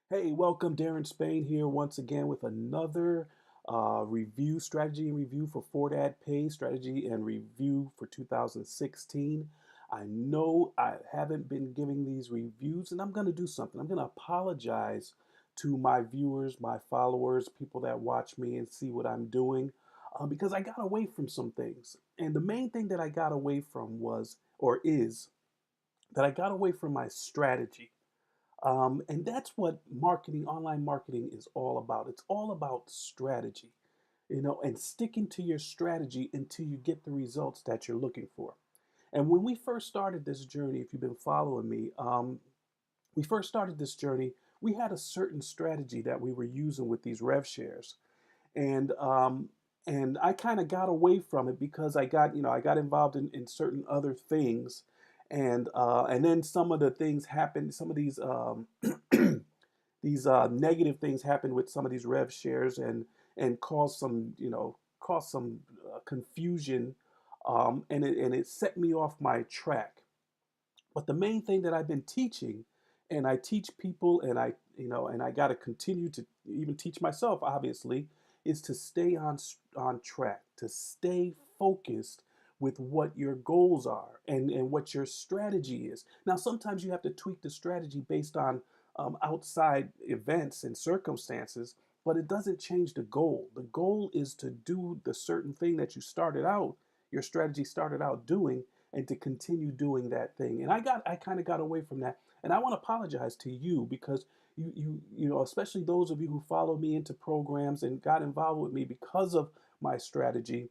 Hey, welcome. Darren Spain here once again with another strategy and review for Fortadpays, strategy and review for 2016. I know I haven't been giving these reviews, and I'm going to do something. I'm going to apologize to my viewers, my followers, people that watch me and see what I'm doing, because I got away from some things. And the main thing that I got away from was, or is, that I got away from my strategy. And that's what online marketing is all about. It's all about strategy, and sticking to your strategy until you get the results that you're looking for. And when we first started this journey, if you've been following me, we first started this journey, we had a certain strategy that we were using with these rev shares. And I kind of got away from it because I got involved in certain other things, and then some of the things happened. Some of these these negative things happened with some of these rev shares, and caused some confusion, and it set me off my track. But the main thing that I've been teaching, and I teach people, and I got to continue to even teach myself, obviously, is to stay on track, to stay focused with what your goals are, and what your strategy is. Now, sometimes you have to tweak the strategy based on outside events and circumstances, but it doesn't change the goal. The goal is to do the certain thing that your strategy started out doing, and to continue doing that thing. And I kind of got away from that. And I want to apologize to you because especially those of you who followed me into programs and got involved with me because of my strategy,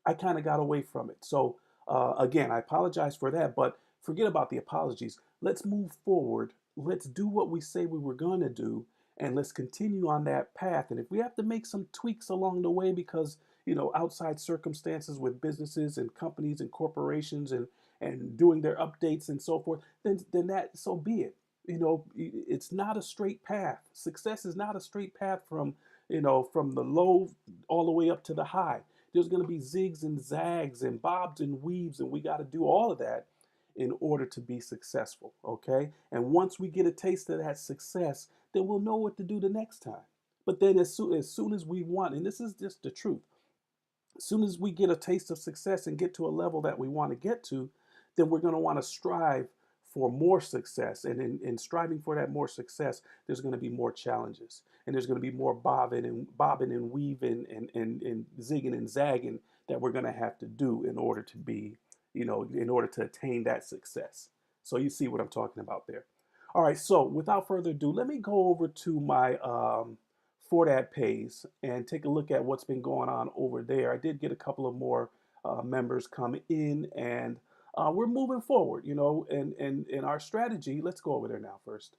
I kind of got away from it. So again, I apologize for that, but forget about the apologies. Let's move forward. Let's do what we say we were going to do, and let's continue on that path. And if we have to make some tweaks along the way because outside circumstances with businesses and companies and corporations, and doing their updates and so forth, then that so be it. It's not a straight path. Success is not a straight path from the low all the way up to the high. There's going to be zigs and zags and bobs and weaves, and we got to do all of that in order to be successful, okay? And once we get a taste of that success, then we'll know what to do the next time. But then as soon as we want, and this is just the truth, as soon as we get a taste of success and get to a level that we want to get to, then we're going to want to strive for more success. And in striving for that more success, there's going to be more challenges. And there's going to be more bobbing and weaving and zigging and zagging that we're going to have to do in order to in order to attain that success. So you see what I'm talking about there. All right, so without further ado, let me go over to my Fortadpays and take a look at what's been going on over there. I did get a couple of more members come in, and we're moving forward, and in our strategy. Let's go over there now first.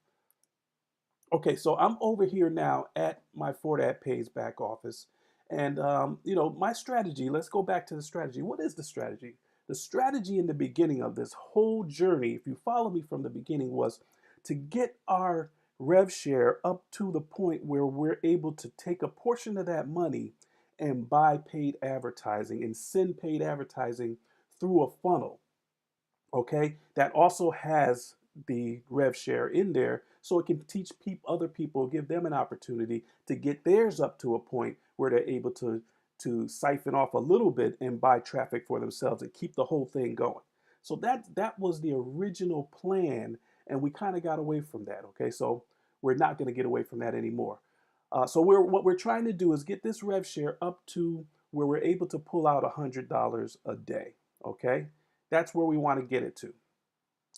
Okay, so I'm over here now at my Fortadpays back office, and my strategy. Let's go back to the strategy. What is the strategy? The strategy in the beginning of this whole journey, if you follow me from the beginning, was to get our rev share up to the point where we're able to take a portion of that money and buy paid advertising and send paid advertising through a funnel. Okay, that also has the rev share in there, so it can teach other people, give them an opportunity to get theirs up to a point where they're able to siphon off a little bit and buy traffic for themselves and keep the whole thing going. So that was the original plan, and we kind of got away from that. Okay, so we're not going to get away from that anymore. So what we're trying to do is get this rev share up to where we're able to pull out $100 a day. Okay, that's where we want to get it to.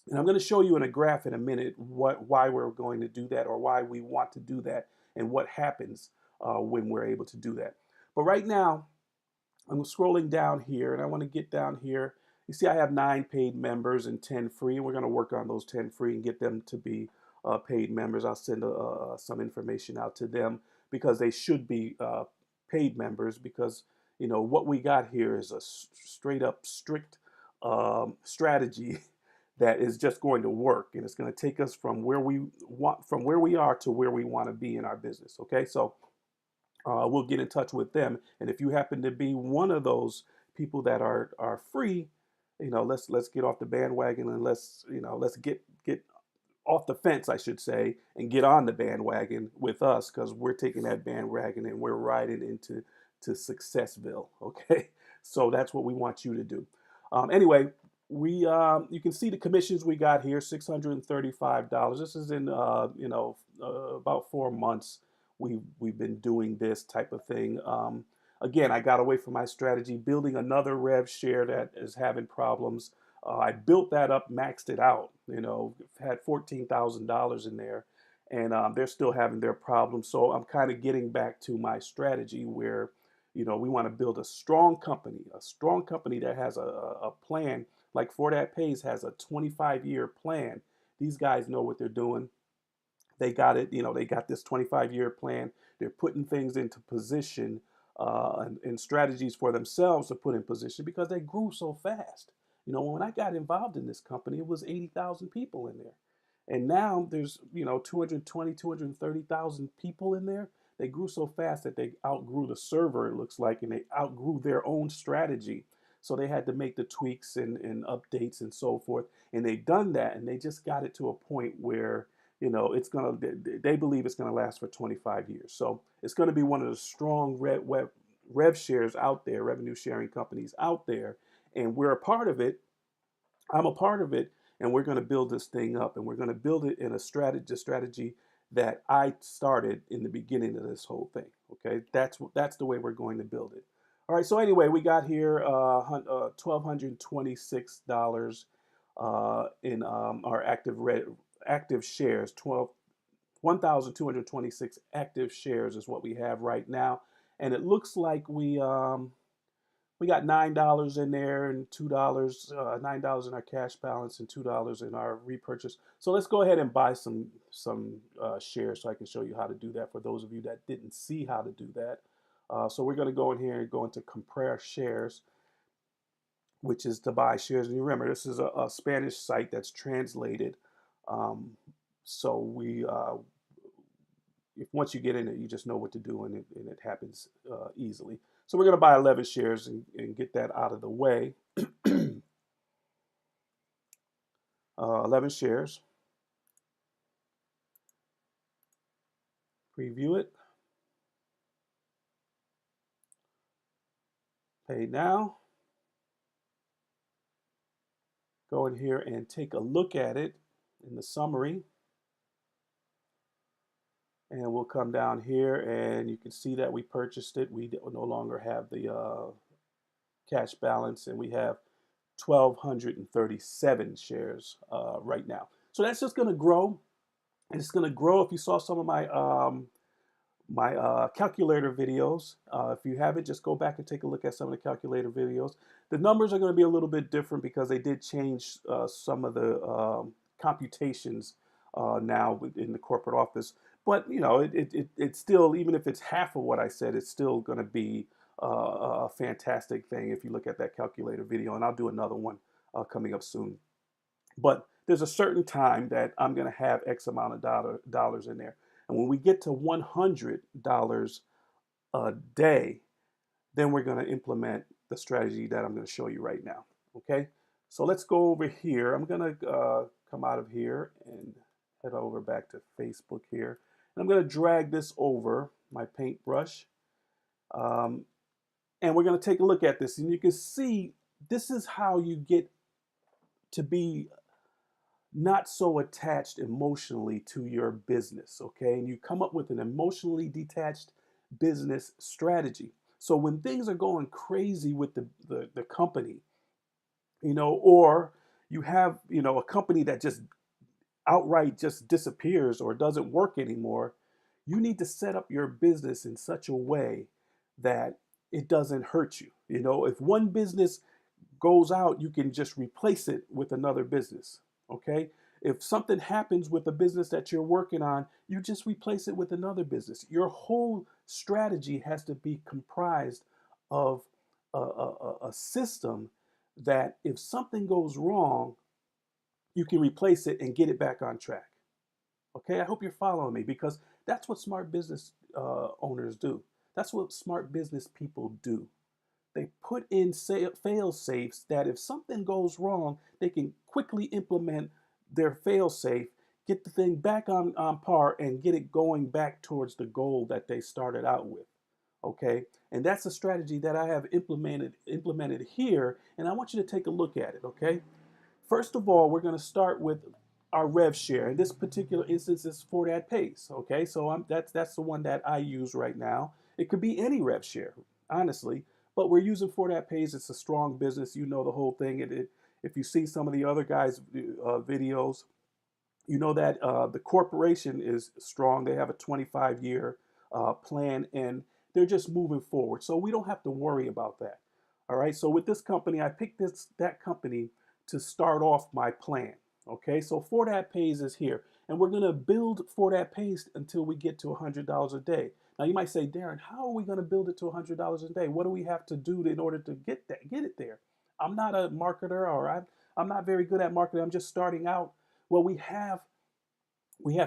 And I'm going to show you in a graph in a minute why we're going to do that, or why we want to do that, and what happens when we're able to do that. But right now, I'm scrolling down here, and I want to get down here. You see I have 9 paid members and 10 free, and we're going to work on those 10 free and get them to be paid members. I'll send some information out to them because they should be paid members, because what we got here is a straight up strict strategy that is just going to work, and it's going to take us from where we are to where we want to be in our business. Okay, so we'll get in touch with them, and if you happen to be one of those people that are free, let's get off the bandwagon, and let's get off the fence, I should say, and get on the bandwagon with us, because we're taking that bandwagon and we're riding into Successville. Okay, so that's what we want you to do. Anyway, we you can see the commissions we got here, $635. This is in about 4 months we've been doing this type of thing. Again, I got away from my strategy, building another rev share that is having problems. I built that up, maxed it out, had $14,000 in there, and they're still having their problems. So I'm kind of getting back to my strategy where, we want to build a strong company that has a plan. Like Fortadpays has a 25-year plan. These guys know what they're doing. They got it, they got this 25-year plan. They're putting things into position, and strategies for themselves to put in position, because they grew so fast. When I got involved in this company, it was 80,000 people in there. And now there's, 220, 230,000 people in there. They grew so fast that they outgrew the server, it looks like, and they outgrew their own strategy. So they had to make the tweaks and updates and so forth. And they've done that, and they just got it to a point where, they believe it's gonna last for 25 years. So it's gonna be one of the strong rev shares out there, revenue sharing companies out there, and we're a part of it. I'm a part of it, and we're gonna build this thing up, and we're gonna build it in a strategy that I started in the beginning of this whole thing. Okay, that's the way we're going to build it. All right. So anyway, we got here $1,226 in our active shares. 1,226 active shares is what we have right now, and it looks like we got $9 in there and $2, $9 in our cash balance and $2 in our repurchase. So let's go ahead and buy some shares so I can show you how to do that for those of you that didn't see how to do that. So we're going to go in here and go into compare shares, which is to buy shares. And you remember, this is a Spanish site that's translated. So if once you get in it, you just know what to do, and it happens easily. So we're going to buy 11 shares and get that out of the way. 11 shares. Preview it. Pay now. Go in here and take a look at it in the summary. And we'll come down here, and you can see that we purchased it. We no longer have the cash balance, and we have 1,237 shares right now. So that's just going to grow, and it's going to grow. If you saw some of my calculator videos, if you haven't, just go back and take a look at some of the calculator videos. The numbers are going to be a little bit different because they did change some of the computations now in the corporate office. But it's still, even if it's half of what I said, it's still going to be a fantastic thing if you look at that calculator video. And I'll do another one coming up soon. But there's a certain time that I'm going to have X amount of dollars in there. And when we get to $100 a day, then we're going to implement the strategy that I'm going to show you right now. Okay, so let's go over here. I'm going to come out of here and head over back to Facebook here. And I'm going to drag this over my paintbrush. And we're going to take a look at this. And you can see this is how you get to be not so attached emotionally to your business, okay? And you come up with an emotionally detached business strategy. So when things are going crazy with the company, or you have, a company that just outright just disappears or doesn't work anymore, you need to set up your business in such a way that it doesn't hurt you. If one business goes out, you can just replace it with another business. Okay, if something happens with the business that you're working on, you just replace it with another business. Your whole strategy has to be comprised of a system that if something goes wrong, you can replace it and get it back on track. Okay, I hope you're following me, because that's what smart business owners do. That's what smart business people do. They put in fail safes that if something goes wrong, they can quickly implement their fail safe, get the thing back on par and get it going back towards the goal that they started out with. Okay, and that's a strategy that I have implemented here, and I want you to take a look at it. Okay, first of all, we're going to start with our rev share. In this particular instance, it's Fortadpays. Okay, so that's the one that I use right now. It could be any rev share, honestly, but we're using Fortadpays. It's a strong business. You know the whole thing. If you see some of the other guys' videos, you know that the corporation is strong. They have a 25-year plan, and they're just moving forward. So we don't have to worry about that. All right. So with this company, I picked that company to start off my plan. Okay. So Fortadpays is here, and we're going to build Fortadpays until we get to $100 a day. Now you might say, Darren, how are we going to build it to $100 a day? What do we have to do in order to get it there? I'm not a marketer, or I'm not very good at marketing. I'm just starting out. Well, we have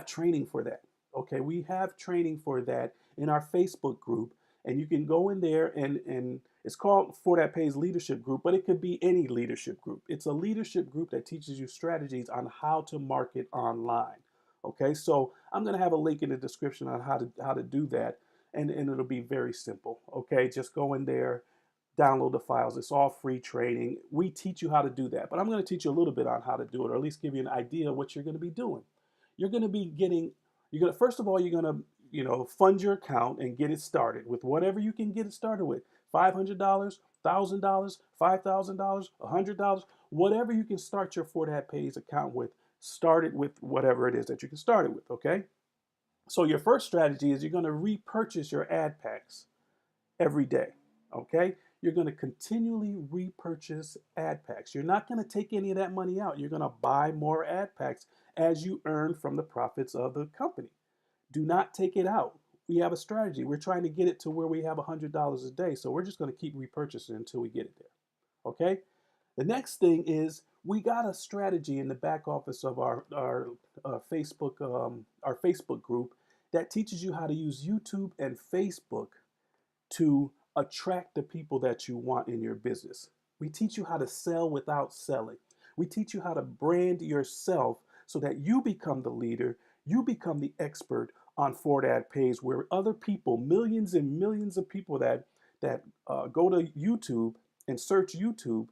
training for that. Okay, we have training for that in our Facebook group, and you can go in there, and it's called Fortadpays Leadership Group, but it could be any leadership group. It's a leadership group that teaches you strategies on how to market online. Okay, so I'm going to have a link in the description on how to do that, and it'll be very simple. Okay, just go in there, download the files. It's all free training. We teach you how to do that, but I'm going to teach you a little bit on how to do it, or at least give you an idea of what you're going to be doing. You're going to be first of all, you're going to, fund your account and get it started with whatever you can get it started with. $500, $1,000, $5,000, $100, whatever you can start your Fortadpays account with. Start it with whatever it is that you can start it with, okay? So your first strategy is you're going to repurchase your ad packs every day, okay? You're going to continually repurchase ad packs. You're not going to take any of that money out. You're going to buy more ad packs as you earn from the profits of the company. Do not take it out. We have a strategy. We're trying to get it to where we have $100 a day. So we're just going to keep repurchasing until we get it there. Okay? The next thing is we got a strategy in the back office of our Facebook group that teaches you how to use YouTube and Facebook to attract the people that you want in your business. We teach you how to sell without selling. We teach you how to brand yourself so that you become the leader, you become the expert on Fortadpays, where other people, millions and millions of people that go to YouTube and search YouTube,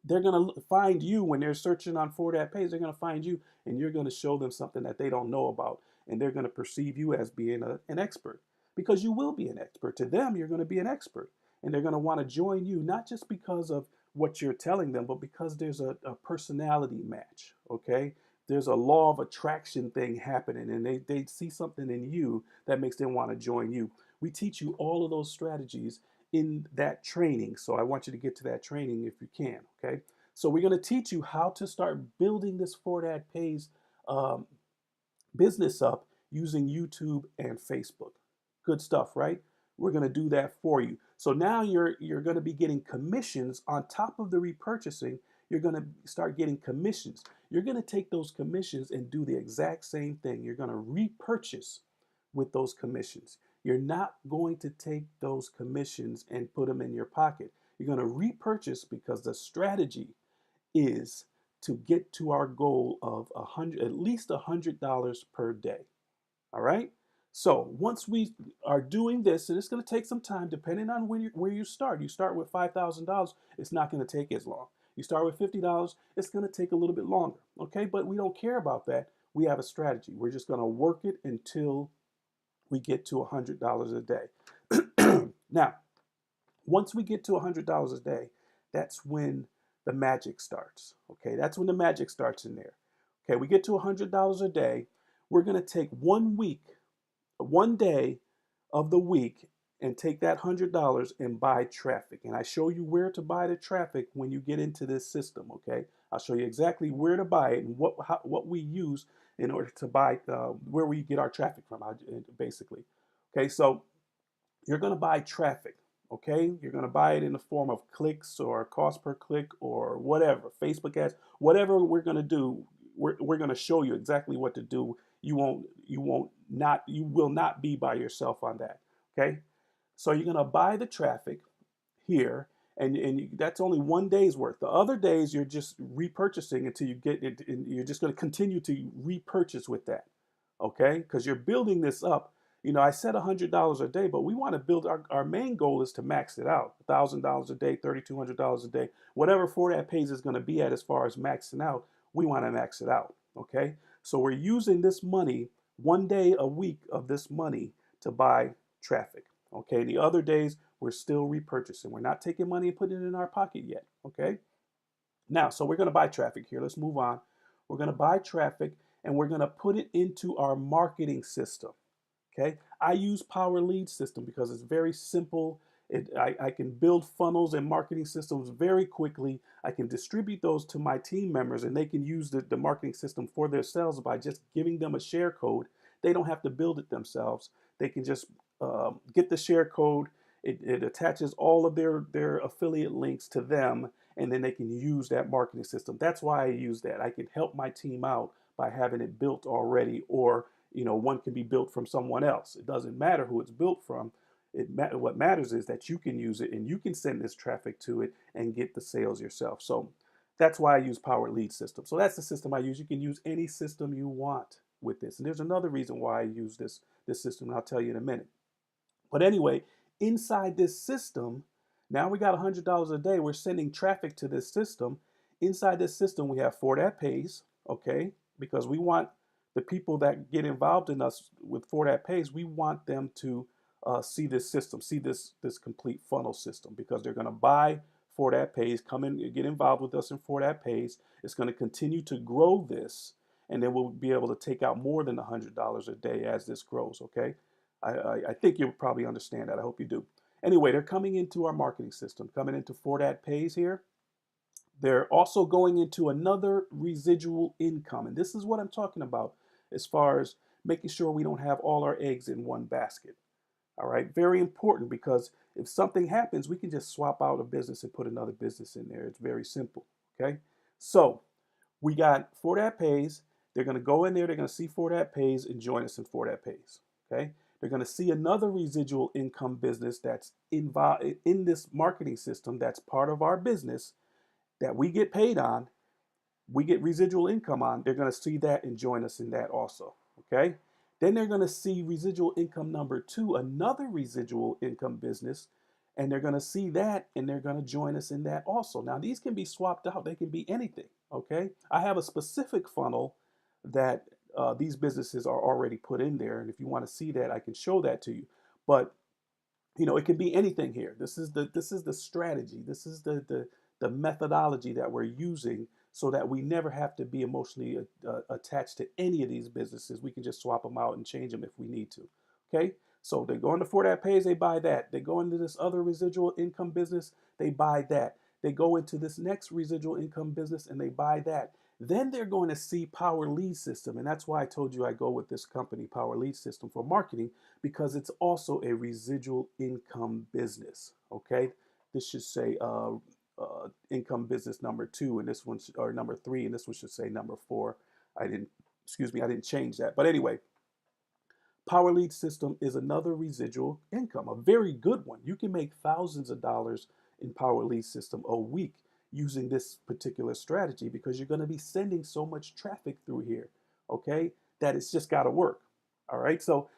they're going to find you when they're searching on Fortadpays. They're going to find you, and you're going to show them something that they don't know about, and they're going to perceive you as being an expert, because you will be an expert. To them, you're going to be an expert, and they're going to want to join you, not just because of what you're telling them, but because there's a personality match, okay? There's a law of attraction thing happening, and they see something in you that makes them want to join you. We teach you all of those strategies in that training. So I want you to get to that training if you can, okay? So we're going to teach you how to start building this Fortadpays business up using YouTube and Facebook. Good stuff, right? We're going to do that for you. So now you're going to be getting commissions on top of the repurchasing. You're going to start getting commissions. You're going to take those commissions and do the exact same thing. You're going to repurchase with those commissions. You're not going to take those commissions and put them in your pocket. You're going to repurchase, because the strategy is to get to our goal of at least $100 per day. All right. So once we are doing this, and it's going to take some time depending on where you start. You start with $5,000, it's not going to take as long. You start with $50, it's going to take a little bit longer. Okay, but we don't care about that. We have a strategy. We're just going to work it until we get to $100 a day. Now, once we get to $100 a day, that's when the magic starts. Okay, that's when the magic starts in there. Okay, we get to $100 a day. We're going to take 1 week, 1 day of the week, and take that $100 and buy traffic. And I show you where to buy the traffic when you get into this system. Okay, I'll show you exactly where to buy it and what we use in order to buy, where we get our traffic from, basically. Okay, so you're going to buy traffic. Okay, you're going to buy it in the form of clicks or cost per click or whatever, Facebook ads, whatever we're going to do. We're going to show you exactly what to do. You will not be by yourself on that. Okay, so you're going to buy the traffic here, and that's only 1 day's worth. The other days you're just repurchasing until you get it, and you're just going to continue to repurchase with that, okay? Because you're building this up. I said $100 a day, but we want to build our main goal is to max it out. $1,000 a day, $3,200 a day, whatever Fortadpays is going to be at as far as maxing out, we want to max it out, okay? So we're using this money, 1 day a week of this money to buy traffic, okay? The other days, we're still repurchasing. We're not taking money and putting it in our pocket yet, okay? Now, so we're going to buy traffic here. Let's move on. We're going to buy traffic and we're going to put it into our marketing system. Okay, I use Power Lead System because it's very simple. I can build funnels and marketing systems very quickly. I can distribute those to my team members and they can use the marketing system for themselves by just giving them a share code. They don't have to build it themselves. They can just get the share code. It attaches all of their affiliate links to them, and then they can use that marketing system. That's why I use that. I can help my team out by having it built already, or one can be built from someone else. It doesn't matter who it's built from. What matters is that you can use it and you can send this traffic to it and get the sales yourself. So that's why I use Power Lead System. So that's the system I use. You can use any system you want with this. And there's another reason why I use this system, and I'll tell you in a minute. But anyway, inside this system, now we got $100 a day. We're sending traffic to this system. Inside this system, we have Fortadpays, okay? Because we want the people that get involved in us with Fortadpays, we want them to see this system, see this complete funnel system, because they're going to buy Fortadpays, come in, get involved with us in Fortadpays. It's going to continue to grow this, and then we'll be able to take out more than $100 a day as this grows, okay? I think you'll probably understand that. I hope you do. Anyway, they're coming into our marketing system, coming into Fortadpays here. They're also going into another residual income. And this is what I'm talking about as far as making sure we don't have all our eggs in one basket. All right, very important, because if something happens, we can just swap out a business and put another business in there. It's very simple, okay? So we got Fortadpays. They're going to go in there. They're going to see Fortadpays and join us in Fortadpays, okay? They're going to see another residual income business that's involved in this marketing system that's part of our business that we get paid on, we get residual income on. They're going to see that and join us in that also, okay? Then they're going to see residual income number 2, another residual income business, and they're going to see that and they're going to join us in that also. Now, these can be swapped out. They can be anything, okay? I have a specific funnel that these businesses are already put in there, and if you want to see that, I can show that to you. But it can be anything here. This is the strategy. This is the methodology that we're using, so that we never have to be emotionally attached to any of these businesses. We can just swap them out and change them if we need to. Okay, so they go into Fortadpays, they buy that. They go into this other residual income business, they buy that. They go into this next residual income business and they buy that. Then they're going to see Power Lead System, and that's why I told you I go with this company, Power Lead System, for marketing, because it's also a residual income business. Okay, this should say income business number 2, and this one or number 3, and this one should say number 4. I didn't change that. But anyway, Power Lead System is another residual income, a very good one. You can make thousands of dollars in Power Lead System a week using this particular strategy, because you're going to be sending so much traffic through here, okay, that it's just got to work. All right, so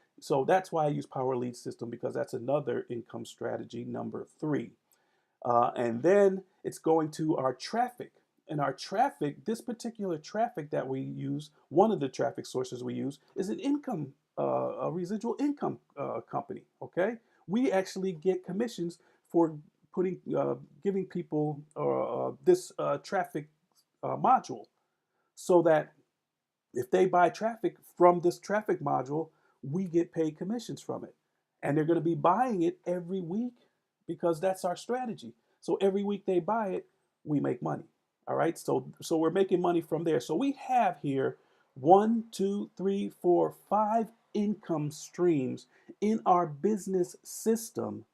that's why I use Power Lead System, because that's another income strategy, number 3. And then it's going to our traffic. And our traffic, this particular traffic that we use, one of the traffic sources we use, is a residual income company. Okay, we actually get commissions for giving people this traffic module, so that if they buy traffic from this traffic module, we get paid commissions from it. And they're going to be buying it every week, because that's our strategy. So every week they buy it, we make money. All right. So we're making money from there. So we have here 1, 2, 3, 4, 5 income streams in our business system,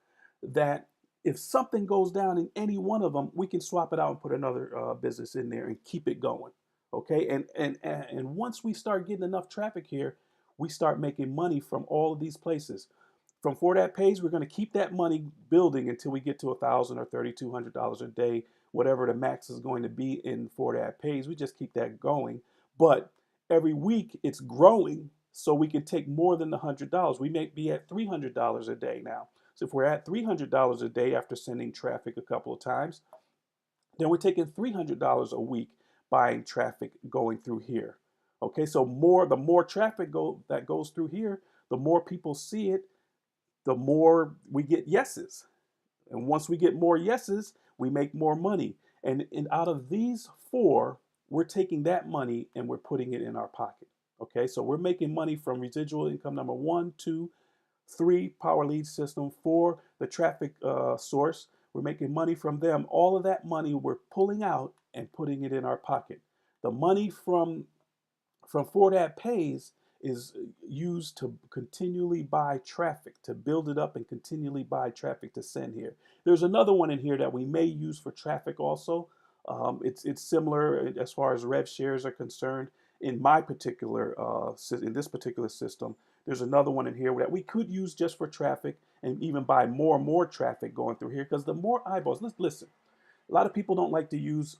that if something goes down in any one of them, we can swap it out and put another business in there and keep it going. Okay. And once we start getting enough traffic here, we start making money from all of these places. From Fortadpays, we're going to keep that money building until we get to $1,000 or $3,200 a day, whatever the max is going to be in Fortadpays. We just keep that going. But every week it's growing, so we can take more than the $100. We may be at $300 a day now. So if we're at $300 a day after sending traffic a couple of times, then we're taking $300 a week buying traffic going through here. Okay, so the more traffic that goes through here, the more people see it, the more we get yeses. And once we get more yeses, we make more money. And out of these four, we're taking that money and we're putting it in our pocket. Okay, so we're making money from residual income number 1, 2, 3, power lead system, 4, the traffic source. We're making money from them. All of that money we're pulling out and putting it in our pocket. The money from Fortadpays is used to continually buy traffic, to build it up and continually buy traffic to send here. There's another one in here that we may use for traffic also. It's similar as far as rev shares are concerned. In my particular, in this particular system, there's another one in here that we could use just for traffic and even buy more and more traffic going through here, because the more eyeballs, listen, a lot of people don't like to use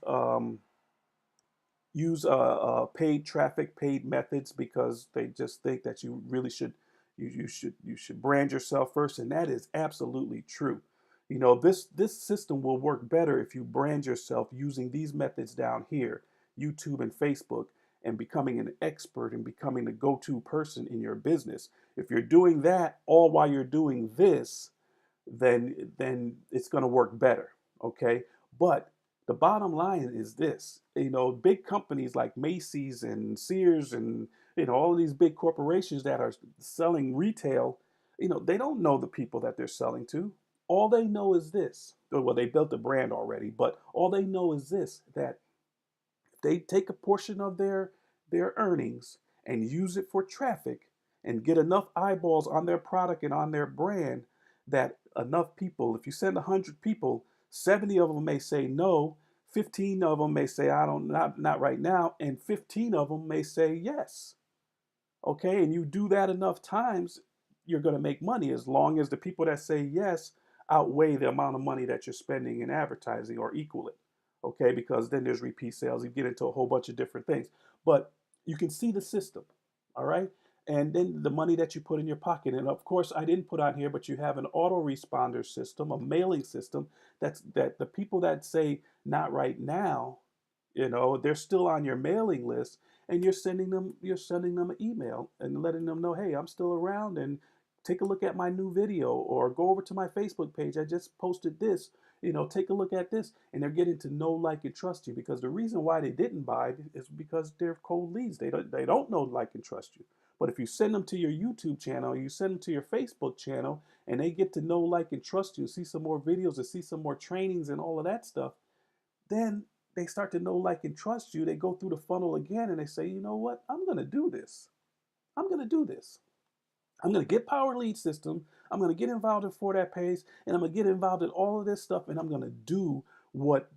paid traffic, paid methods, because they just think that you really should you should brand yourself first, and that is absolutely true. You know, this system will work better if you brand yourself using these methods down here, YouTube and Facebook, and becoming an expert and becoming the go-to person in your business. If you're doing that all while you're doing this, then it's going to work better. Okay, but the bottom line is this: big companies like Macy's and Sears and all of these big corporations that are selling retail, they don't know the people that they're selling to. All they know is this: well, they built a brand already, but all they know is this, that if they take a portion of their earnings and use it for traffic and get enough eyeballs on their product and on their brand, that enough people, if you send 100 people, 70 of them may say no, 15 of them may say I don't, not right now, and 15 of them may say yes. Okay, and you do that enough times, you're going to make money, as long as the people that say yes outweigh the amount of money that you're spending in advertising or equal it. Okay, because then there's repeat sales. You get into a whole bunch of different things. But you can see the system, all right? And then the money that you put in your pocket. And of course, I didn't put on here, but you have an autoresponder system, a mailing system that the people that say not right now, they're still on your mailing list, and you're sending them an email and letting them know, hey, I'm still around, and take a look at my new video, or go over to my Facebook page. I just posted this. Take a look at this. And they're getting to know, like, and trust you, because the reason why they didn't buy is because they're cold leads. They don't know, like, and trust you. But if you send them to your YouTube channel, you send them to your Facebook channel, and they get to know, like, and trust you, see some more videos, and see some more trainings and all of that stuff, then they start to know, like, and trust you. They go through the funnel again, and they say, you know what? I'm going to do this. I'm going to do this. I'm going to get Power Lead System. I'm going to get involved in Fortadpays, and I'm going to get involved in all of this stuff, and I'm going to do what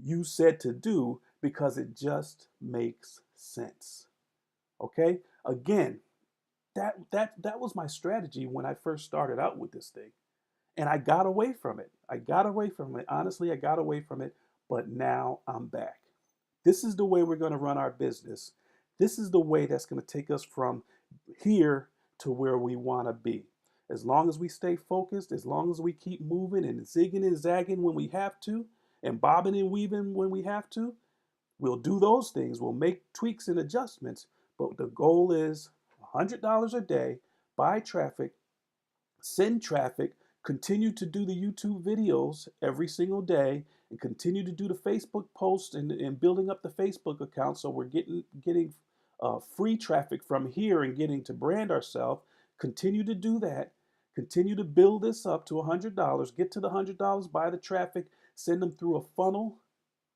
you said to do, because it just makes sense. Okay? Again, that was my strategy when I first started out with this thing. And I got away from it. Honestly, I got away from it, but now I'm back. This is the way we're going to run our business. This is the way that's going to take us from here to where we want to be. As long as we stay focused, as long as we keep moving and zigging and zagging when we have to, and bobbing and weaving when we have to, we'll do those things. We'll make tweaks and adjustments, but the goal is $100 a day, buy traffic, send traffic, continue to do the YouTube videos every single day, and continue to do the Facebook posts and building up the Facebook account, so we're getting free traffic from here and getting to brand ourselves. Continue to do that. Continue to build this up to $100. Get to the $100, buy the traffic, send them through a funnel,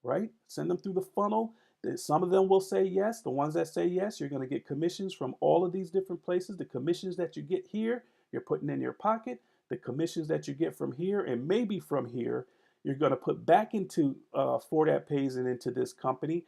right? Send them through the funnel. Some of them will say yes. The ones that say yes, you're going to get commissions from all of these different places. The commissions that you get here, you're putting in your pocket. The commissions that you get from here, and maybe from here, you're going to put back into Fortadpays and into this company.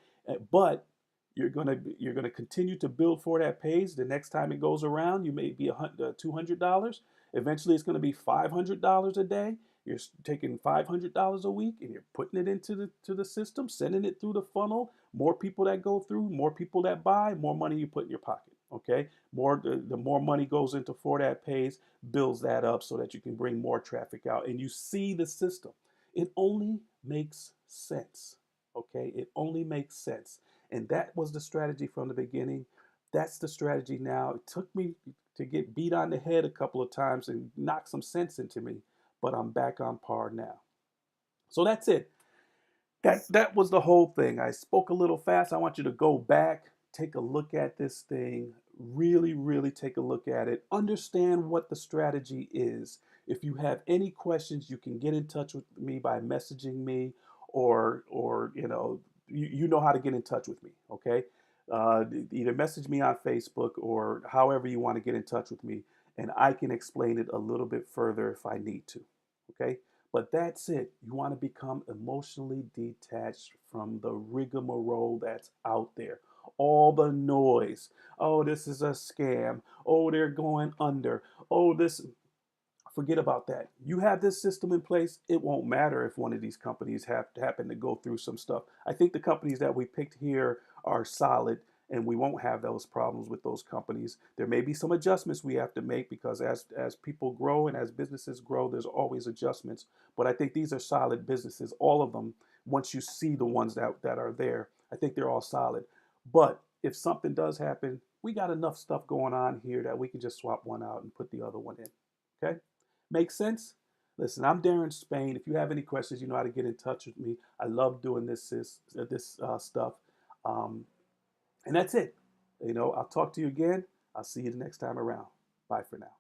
But You're gonna continue to build Fortadpays. The next time it goes around, you may be $200. Eventually, it's gonna be $500 a day. You're taking $500 a week and you're putting it into the system, sending it through the funnel. More people that go through, more people that buy, more money you put in your pocket. Okay, the more money goes into Fortadpays, builds that up so that you can bring more traffic out, and you see the system. It only makes sense. Okay, it only makes sense. And that was the strategy from the beginning. That's the strategy now. It took me to get beat on the head a couple of times and knock some sense into me, but I'm back on par now. So that's it. That was the whole thing. I spoke a little fast. I want you to go back, take a look at this thing, really, really take a look at it. Understand what the strategy is. If you have any questions, you can get in touch with me by messaging me, or you know how to get in touch with me. Okay, either message me on Facebook or however you want to get in touch with me, and I can explain it a little bit further if I need to. Okay. But that's it. You want to become emotionally detached from the rigmarole that's out there. All the noise. Oh, this is a scam. Oh, they're going under. Oh, this. Forget about that. You have this system in place. It won't matter if one of these companies happen to go through some stuff. I think the companies that we picked here are solid, and we won't have those problems with those companies. There may be some adjustments we have to make because as people grow and as businesses grow, there's always adjustments. But I think these are solid businesses, all of them. Once you see the ones that are there, I think they're all solid. But if something does happen, we got enough stuff going on here that we can just swap one out and put the other one in. Okay? Make sense? Listen, I'm Darren Spain. If you have any questions, you know how to get in touch with me. I love doing this stuff. Um, and that's it. I'll talk to you again. I'll see you the next time around. Bye for now.